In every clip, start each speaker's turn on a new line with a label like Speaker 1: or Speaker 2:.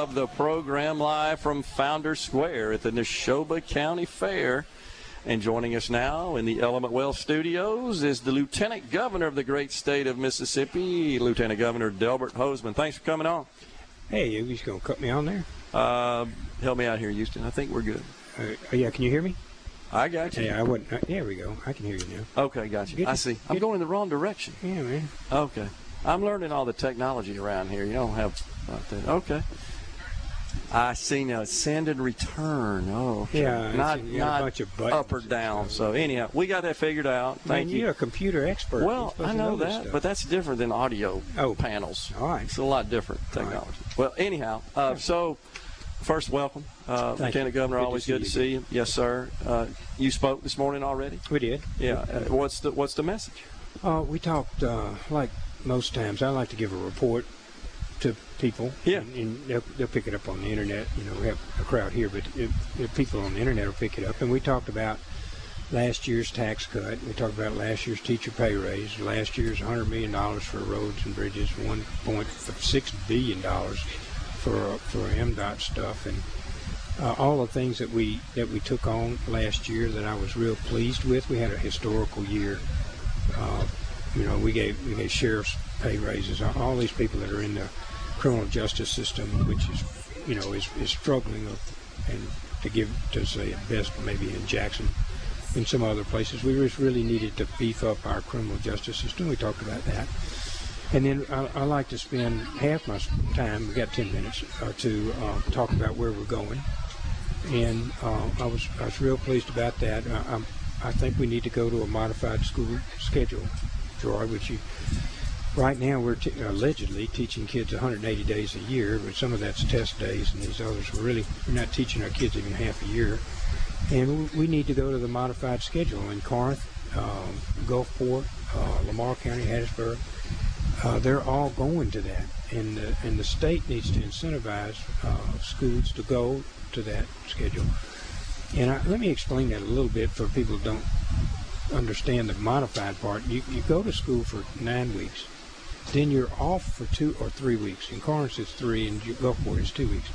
Speaker 1: Of the program live from Founders Square at the Neshoba County Fair. And joining us now in the Element Wealth Studios is the Lieutenant Governor of the great state of Mississippi, Lieutenant Governor Delbert Hosemann. Thanks for coming on.
Speaker 2: Hey, you just going to cut me on there?
Speaker 1: Help me out here, Houston. I think we're good.
Speaker 2: Yeah, can you hear me?
Speaker 1: I got you.
Speaker 2: Yeah, I wouldn't. There we go. I can hear you now.
Speaker 1: Okay, got you. I see. I'm going in the wrong direction.
Speaker 2: Yeah, man.
Speaker 1: Okay. I'm learning all the technology around here. You don't have that. Okay. I see now. Send and return. Oh, okay.
Speaker 2: Yeah,
Speaker 1: not
Speaker 2: a bunch of buttons.
Speaker 1: Up or down. So anyhow, we got that figured out. Thank you.
Speaker 2: You're a computer expert.
Speaker 1: Well, I know that, but that's different than audio panels.
Speaker 2: All right.
Speaker 1: It's a lot different technology. Right. Well, anyhow, so first, welcome, Lieutenant Governor. Always good to see you. Yes, sir. You spoke this morning already.
Speaker 2: We did.
Speaker 1: Yeah. What's the message?
Speaker 2: We talked like most times. I like to give a report to people.
Speaker 1: Yeah.
Speaker 2: And they'll pick it up on the internet. You know, we have a crowd here, but people on the internet will pick it up. And we talked about last year's tax cut. We talked about last year's teacher pay raise. Last year's $100 million for roads and bridges. $1.6 billion for MDOT stuff, and all the things that we took on last year that I was real pleased with. We had a historical year. You know, we gave sheriffs pay raises. All these people that are in the criminal justice system, which is struggling, and to say at best maybe in Jackson, in some other places, we just really needed to beef up our criminal justice system. We talked about that. And then I like to spend half my time, we've got 10 minutes, to talk about where we're going. And I was real pleased about that. I think we need to go to a modified school schedule, Gerard, which right now we're allegedly teaching kids 180 days a year, but some of that's test days, and these others we're not teaching our kids even half a year. And we need to go to the modified schedule in Corinth, Gulfport, Lamar County, Hattiesburg. They're all going to that, and the state needs to incentivize schools to go to that schedule. And let me explain that a little bit for people who don't understand the modified part. You go to school for 9 weeks, then you're off for 2 or 3 weeks. In Corinth it's 3, and Gulfport is 2 weeks.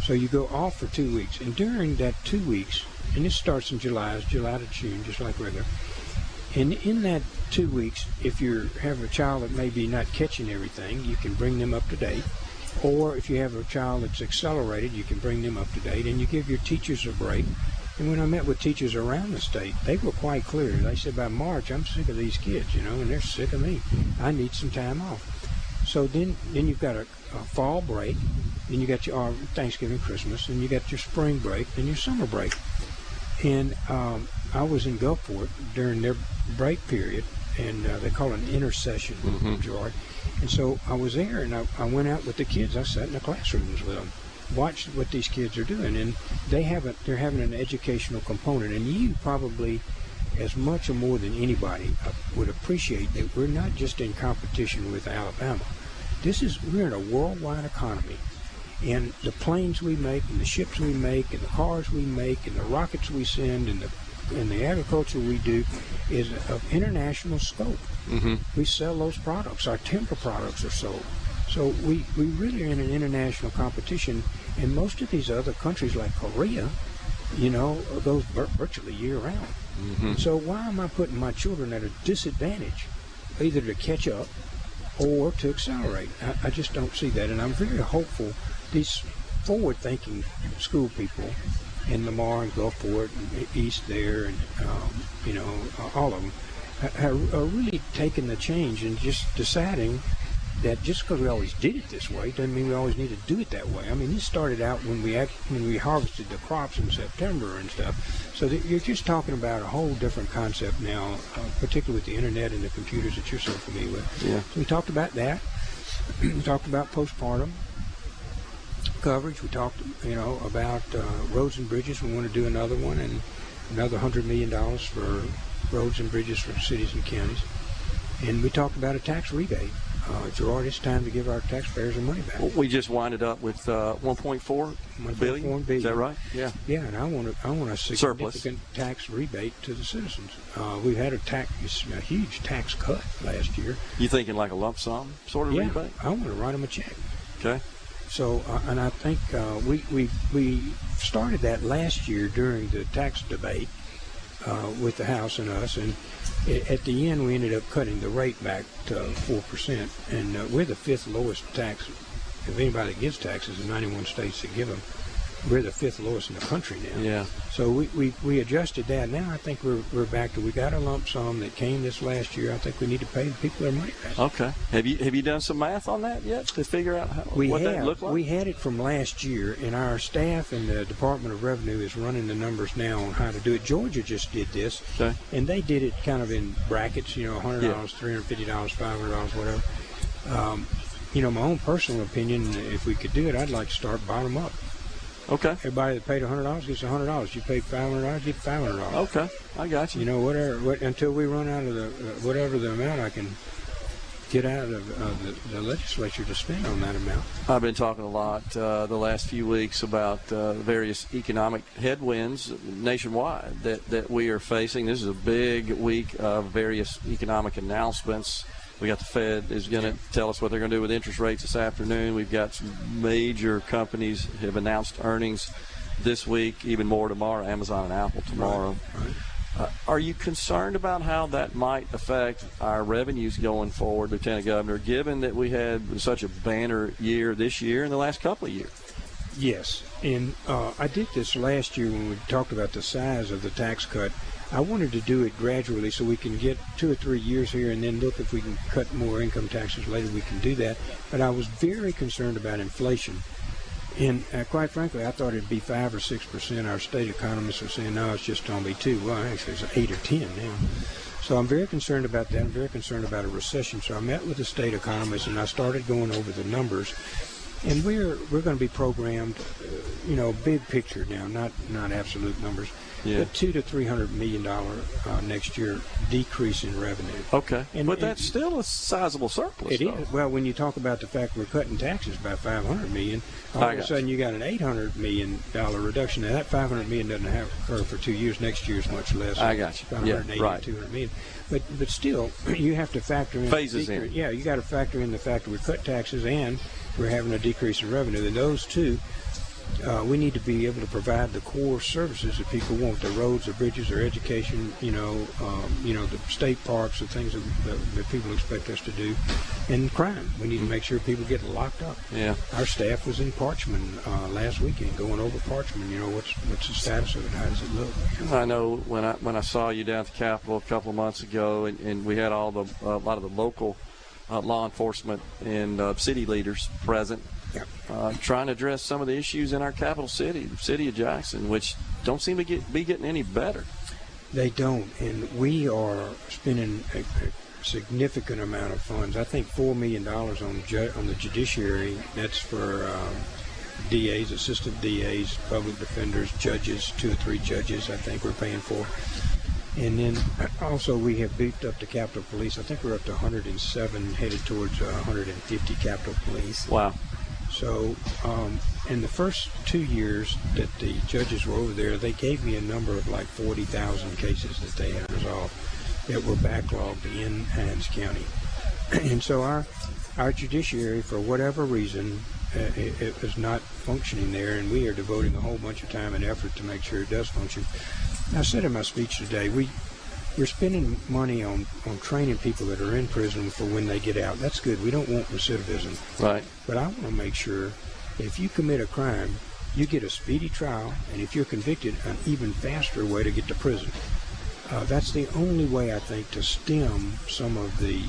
Speaker 2: So you go off for 2 weeks, and during that 2 weeks, and this starts in July, it's July to June, just like regular. And in that 2 weeks, if you have a child that may be not catching everything, you can bring them up to date. Or if you have a child that's accelerated, you can bring them up to date, and you give your teachers a break. And when I met with teachers around the state, they were quite clear. They said, by March, I'm sick of these kids, and they're sick of me. I need some time off. So then you've got a fall break, then you got your Thanksgiving, Christmas, and you got your spring break, then your summer break. And I was in Gulfport during their break period, and they call it an intercession, George. And so I was there, and I went out with the kids. I sat in the classrooms with them, watched what these kids are doing, and they're having an educational component. And you probably, as much or more than anybody, would appreciate that we're not just in competition with Alabama. We're in a worldwide economy. And the planes we make, and the ships we make, and the cars we make, and the rockets we send, and the agriculture we do is of international scope. We sell those products. Our timber products are sold. So we really are in an international competition. And most of these other countries like Korea, goes virtually year-round. So why am I putting my children at a disadvantage, either to catch up or to accelerate? I just don't see that. And I'm very hopeful these forward-thinking school people in Lamar and Gulfport and East there, and all of them are really taking the change and just deciding that just because we always did it this way doesn't mean we always need to do it that way. I mean, this started out when we harvested the crops in September and stuff. So you're just talking about a whole different concept now, particularly with the internet and the computers that you're so familiar with.
Speaker 1: Yeah.
Speaker 2: So we talked about that. We talked about postpartum coverage. We talked, about roads and bridges. We want to do another one, and another $100 million for roads and bridges for cities and counties. And we talked about a tax rebate. Gerard, it's time to give our taxpayers their money back.
Speaker 1: Well, we just winded up with 1.4 billion. Is that right? Yeah.
Speaker 2: Yeah, and I want a significant tax rebate to the citizens. We had a huge tax cut last year.
Speaker 1: You thinking like a lump sum sort of rebate?
Speaker 2: I want to write them a check.
Speaker 1: Okay.
Speaker 2: So, and I think we started that last year during the tax debate with the House and us, and at the end we ended up cutting the rate back to 4%, and we're the 5th lowest tax. If anybody gives taxes in 91 states that give them, we're the 5th lowest in the country now.
Speaker 1: Yeah.
Speaker 2: So we adjusted that. Now I think we're back to, we got a lump sum that came this last year. I think we need to pay the people their money back.
Speaker 1: Okay. Have you done some math on that yet to figure out what that looked like?
Speaker 2: We had it from last year, and our staff in the Department of Revenue is running the numbers now on how to do it. Georgia just did this,
Speaker 1: okay,
Speaker 2: and they did it kind of in brackets, $100,
Speaker 1: yeah,
Speaker 2: $350, $500, whatever. My own personal opinion, if we could do it, I'd like to start bottom up.
Speaker 1: Okay.
Speaker 2: Everybody that paid $100 gets $100. You paid $500, get $500.
Speaker 1: Okay, I got you.
Speaker 2: Until we run out of whatever the amount I can get out of the legislature to spend on that amount.
Speaker 1: I've been talking a lot the last few weeks about various economic headwinds nationwide that we are facing. This is a big week of various economic announcements. We got the Fed is going to tell us what they're going to do with interest rates this afternoon. We've got some major companies have announced earnings this week, even more tomorrow, Amazon and Apple tomorrow.
Speaker 2: Right.
Speaker 1: Are you concerned about how that might affect our revenues going forward, Lieutenant Governor, given that we had such a banner year this year and the last couple of years?
Speaker 2: Yes, and I did this last year when we talked about the size of the tax cut. I wanted to do it gradually so we can get 2 or 3 years here and then look if we can cut more income taxes later, we can do that. But I was very concerned about inflation. And quite frankly, I thought it'd be 5 or 6%. Our state economists are saying, no, it's just going to be 2. Well, actually, it's 8 or 10 now. So I'm very concerned about that. I'm very concerned about a recession. So I met with the state economists, and I started going over the numbers. And we're going to be programmed, big picture now, not absolute numbers.
Speaker 1: Yeah.
Speaker 2: But $200 to $300 million next year decrease in revenue.
Speaker 1: Okay, but that's still a sizable surplus.
Speaker 2: It is. Well, when you talk about the fact we're cutting taxes by $500 million, all of a sudden you got an $800 million reduction. Now that $500 million doesn't have to occur for 2 years. Next year is much less.
Speaker 1: I got you. Yeah, right.
Speaker 2: $200 million. But still, you have to factor in
Speaker 1: phases in.
Speaker 2: Yeah, you got to factor in the fact that we cut taxes and we're having a decrease in revenue. And those two, we need to be able to provide the core services that people want: the roads, the bridges, their education, the state parks, the things that people expect us to do, and crime. We need to make sure people get locked up.
Speaker 1: Yeah.
Speaker 2: Our staff was in Parchman last weekend, going over Parchman. What's the status of it? How does it look?
Speaker 1: I know when I saw you down at the Capitol a couple of months ago, and we had a lot of the local law enforcement and city leaders present.
Speaker 2: Yep.
Speaker 1: Trying to address some of the issues in our capital city, the city of Jackson, which don't seem to be getting any better.
Speaker 2: They don't, and we are spending a significant amount of funds. I think $4 million on the judiciary. That's for DAs, assistant DAs, public defenders, judges, 2 or 3 judges. I think we're paying for. And then also we have beefed up the Capitol Police. I think we're up to 107, headed towards 150 Capitol Police.
Speaker 1: Wow.
Speaker 2: So in the first 2 years that the judges were over there, they gave me a number of like 40,000 cases that they had resolved that were backlogged in Hines County. And so our judiciary, for whatever reason, it was not functioning there, and we are devoting a whole bunch of time and effort to make sure it does function. I said in my speech today, we're spending money on training people that are in prison for when they get out. That's good. We don't want recidivism.
Speaker 1: Right.
Speaker 2: But I want to make sure if you commit a crime, you get a speedy trial, and if you're convicted, an even faster way to get to prison. That's the only way, I think, to stem some of the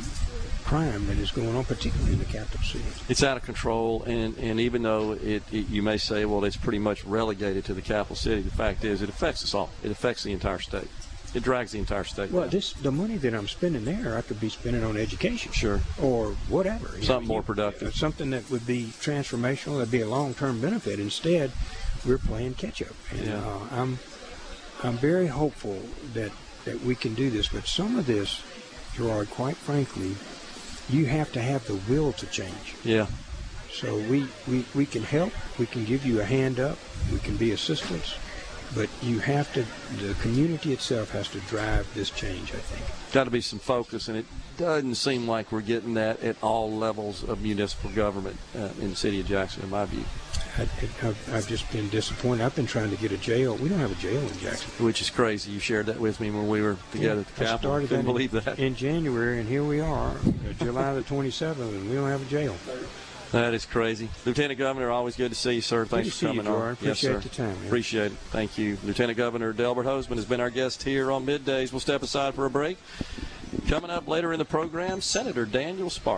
Speaker 2: crime that is going on, particularly in the capital city.
Speaker 1: It's out of control, and even though you may say, well, it's pretty much relegated to the capital city, the fact is it affects us all. It affects the entire state. It drags the entire state.
Speaker 2: Well, the money that I'm spending there, I could be spending on education.
Speaker 1: Sure.
Speaker 2: Or whatever.
Speaker 1: Something more productive.
Speaker 2: Something that would be transformational, that'd be a long-term benefit. Instead, we're playing catch-up. And
Speaker 1: yeah.
Speaker 2: I'm very hopeful that we can do this. But some of this, Gerard, quite frankly, you have to have the will to change.
Speaker 1: Yeah.
Speaker 2: So we can help. We can give you a hand up. We can be assistants. But you have to, the community itself has to drive this change, I think.
Speaker 1: Got to be some focus, and it doesn't seem like we're getting that at all levels of municipal government in the city of Jackson, in my view.
Speaker 2: I've just been disappointed. I've been trying to get a jail. We don't have a jail in Jackson.
Speaker 1: Which is crazy. You shared that with me when we were together at the Capitol. I couldn't believe that.
Speaker 2: In January, and here we are, July the 27th, and we don't have a jail.
Speaker 1: That is crazy. Lieutenant Governor, always good to see you, sir. Thanks for coming on.
Speaker 2: I appreciate the time, man.
Speaker 1: Appreciate it. Thank you. Lieutenant Governor Delbert Hosemann has been our guest here on Middays. We'll step aside for a break. Coming up later in the program, Senator Daniel Sparks.